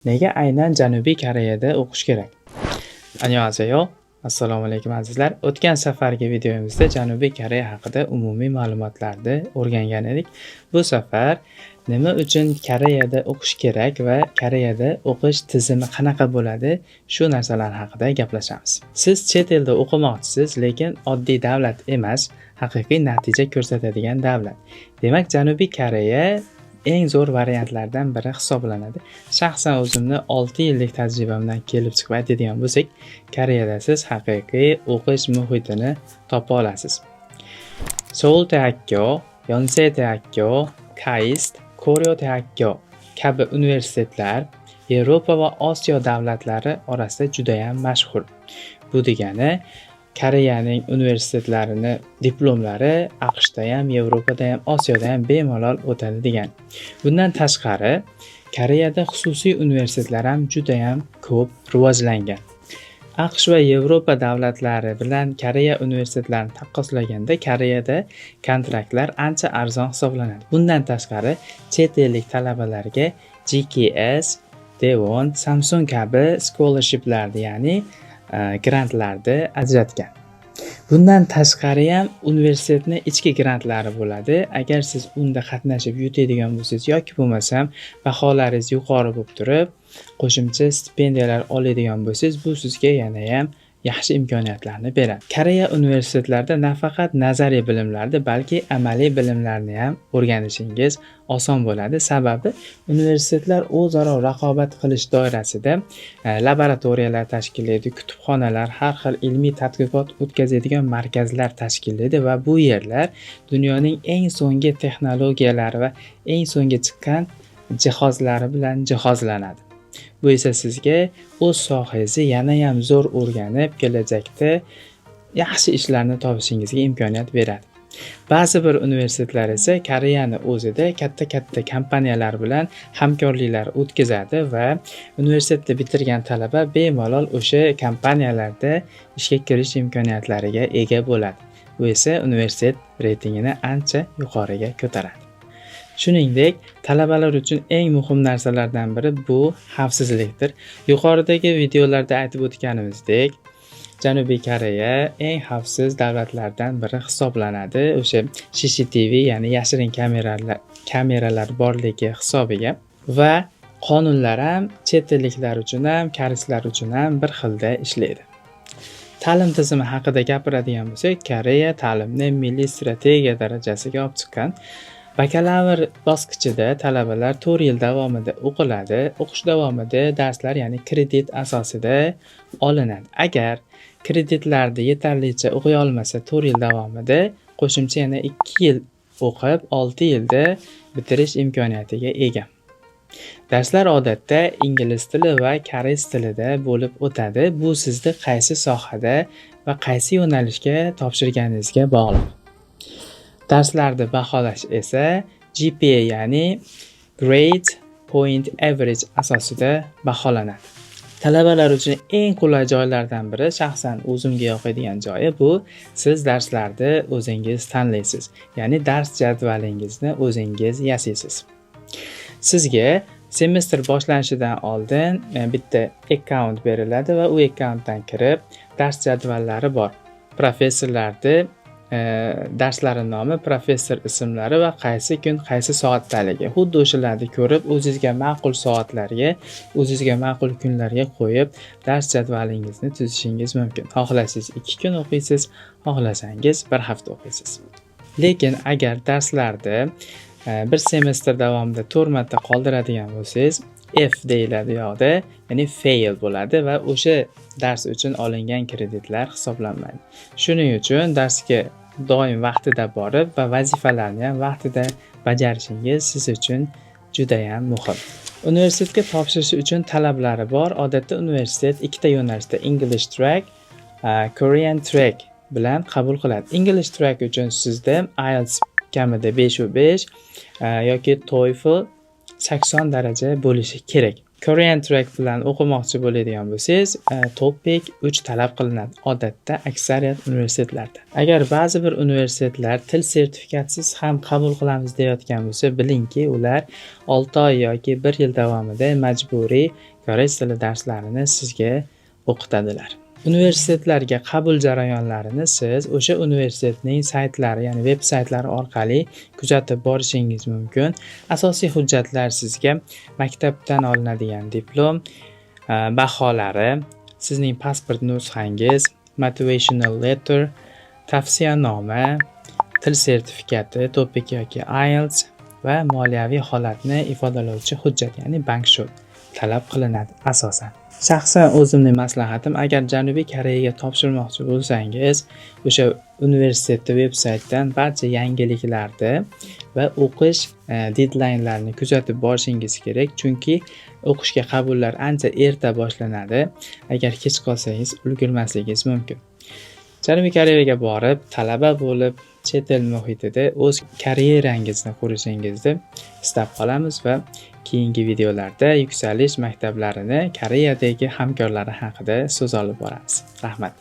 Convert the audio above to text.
Nega aynan Janubiy Koreyada o'qish kerak? Annyeonghaseyo. Assalomu alaykum azizlar. O'tgan safargi videomizda Janubiy Koreya haqida umumiy ma'lumotlarni o'rgangan edik. Bu safar nima uchun Koreyada o'qish kerak va Koreyada o'qish tizimi qanaqa bo'ladi, shu narsalar haqida gaplashamiz. Siz chet elda o'qimoqchisiz, lekin oddiy davlat emas, haqiqiy natija ko'rsatadigan davlat. Demak, Janubiy Koreya eng zo'r variantlardan biri hisoblanadi. Shaxsan o'zimni 6 yillik tajribamdan kelib chiqib aytadigan bo'lsak, Koreyada siz haqiqiy o'qish muhitini topa olasiz. Seoul Daehakgo, Yonsei Daehakgo, KAIST, Koryo Daehakgo kabi universitetlar Yevropa va Osiyo davlatlari orasida juda ham mashhur. Bu degani Koreyaning universitetlarini diplomlari AQShda ham, Yevropada ham, Osiyoda ham bemalol o'tadi degan. Bundan tashqari, Koreyada xususiy universitetlar ham juda ham ko'p rivojlangan. AQSh va Yevropa davlatlari bilan Koreya universitetlarini taqqoslaganda Koreyada kontraktlar ancha arzon hisoblanadi. Bundan tashqari, chet ellik talabalarga GKS, Devon, Samsung kabi scholarshiplarni, ya'ni grantlarni ajratgan. Bundan tashqari ham universitetning ichki grantlari bo'ladi. Agar siz unda qatnashib yutadigan bo'lsangiz yoki bo'lmasam baholaringiz yuqori bo'lib turib, qo'shimcha stipendiyalar oladigan bo'lsangiz, bu sizga yana ham yaxshi imkoniyatlarni beradi. Koreya universitetlarida nafaqat nazariy bilimlarni, balki amaliy bilimlarni ham o'rganishingiz oson bo'ladi. Sababi universitetlar o'zaro raqobat qilish doirasida laboratoriyalar tashkillaydi, kutubxonalar, har xil ilmiy tadqiqot o'tkazadigan markazlar tashkillaydi va bu yerlar dunyoning eng so'nggi texnologiyalari va eng so'nggi chiqqan jihozlari bilan jihozlanadi. Bu esa sizga o'z sohangizni yana ham zo'r o'rganib, kelajakda yaxshi ishlarni topishingizga imkoniyat beradi. Ba'zi bir universitetlar esa Koreyani o'zida katta kompaniyalar bilan hamkorliklar o'tkazadi va universitetni bitirgan talaba bemalol o'sha kompaniyalarda ishga kirish imkoniyatlariga ega bo'ladi. Bu esa universitet reytingini ancha yuqoriga ko'taradi. Shuningdek, talabalar uchun eng muhim narsalardan biri bu xavfsizlikdir. Yuqoridagi videolarda aytib o'tganimizdek, Janubiy Koreya eng xavfsiz davlatlardan biri hisoblanadi. O'sha CCTV, ya'ni yashirin kameralar borligi hisobiga va qonunlar ham chet elliklar uchun ham, koreyslar uchun ham bir xilda ishlaydi. Ta'lim tizimi haqida gapiradigan bo'lsak, Koreya ta'limni milliy strategiya darajasiga olib chiqqan. Bakalavr bosqichida talabalar 4 yil davomida o'qiladi. O'qish davomida darslar, ya'ni kredit asosida olinadi. Agar kreditlarni yetarlicha o'qiy olmasa 4 yil davomida qo'shimcha yana 2 yil o'qib, 6 yilda bitirish imkoniyatiga ega. Darslar odatda ingliz tili va koreys tilida bo'lib o'tadi. Bu sizni qaysi sohada va qaysi yo'nalishga topshirganingizga bog'liq. Darslarni baholash esa GPA, ya'ni Grade Point Average asosida baholanadi. Talabalar uchun eng qulay joylardan biri, shaxsan o'zimga yoqadigan joyi bu, siz darslarni o'zingiz tanlaysiz. Ya'ni dars jadvalingizni o'zingiz yasaysiz. Sizga semestr boshlanishidan oldin bitta akkaunt beriladi va u akkauntdan kirib dars jadvallari bor. Professorlarni darslari nomi, professor ismlari va qaysi kun, qaysi soatdaligi. Xuddi o'shalarni ko'rib, o'zingizga ma'qul soatlarga, o'zingizga ma'qul kunlarga qo'yib, dars jadvalingizni tuzishingiz mumkin. Xohlasangiz 2 kun o'qiysiz, xohlasangiz 1 hafta o'qiysiz. Lekin agar darslarni bir semestr davomida 4 marta qoldiradigan bo'lsangiz, F deyiladi yoqda, ya'ni fail bo'ladi va o'sha dars uchun olingan kreditlar hisoblanmaydi. Shuning uchun darsga doim vaqtida borib va vazifalarni ham vaqtida bajarishingiz siz uchun juda ham muhim. Universitetga topshirish uchun talablari bor. Odatda universitet ikkita yo'nalishda English track, Korean track bilan qabul qiladi. English track uchun sizda IELTS kamida 5/5 yoki TOEFL 80 daraja bo'lishi kerak. Korean track bilan o'qimoqchi bo'ladigan bo'lsangiz, TOEIC 3 talab qilinadi, odatda aksariyat universitetlarda. Agar ba'zi bir universitetlar til sertifikatsiz ham qabul qilamiz deyotgan bo'lsa, bilingki, ular 6 oy yoki 1 yil davomida majburiy koreys tili darslarini sizga o'qitadilar. Universitetlarga qabul jarayonlarini siz o'sha universitetning saytlari, ya'ni veb saytlari orqali kuzatib borishingiz mumkin. Asosiy hujjatlar sizga maktabdan olinadigan diplom, baholari, sizning pasport nusxangiz, motivational letter, tavsiyanoma, til sertifikati, TOEIC yoki IELTS va moliyaviy holatni ifodalovchi hujjat, ya'ni bankshot talab qilinadi asosan. Shaxsan o'zimning maslahatim, agar Janubiy Koreyaga topshirmoqchi bo'lsangiz, o'sha universitetda veb-saytdan barcha yangiliklarni va o'qish deadline'larini kuzatib borishingiz kerak, chunki o'qishga qabullar ancha erta boshlanadi. Agar kech qolsangiz ulgurmasligingiz mumkin. Janubiy Koreyaga borib, talaba bo'lib, chet el muhitida o'z karyerangizni qurishingizni istab qolamiz va keyingi videolarda yuksalish maktablarini Koreyadagi hamkorlari haqida so'z olib boramiz. Rahmat.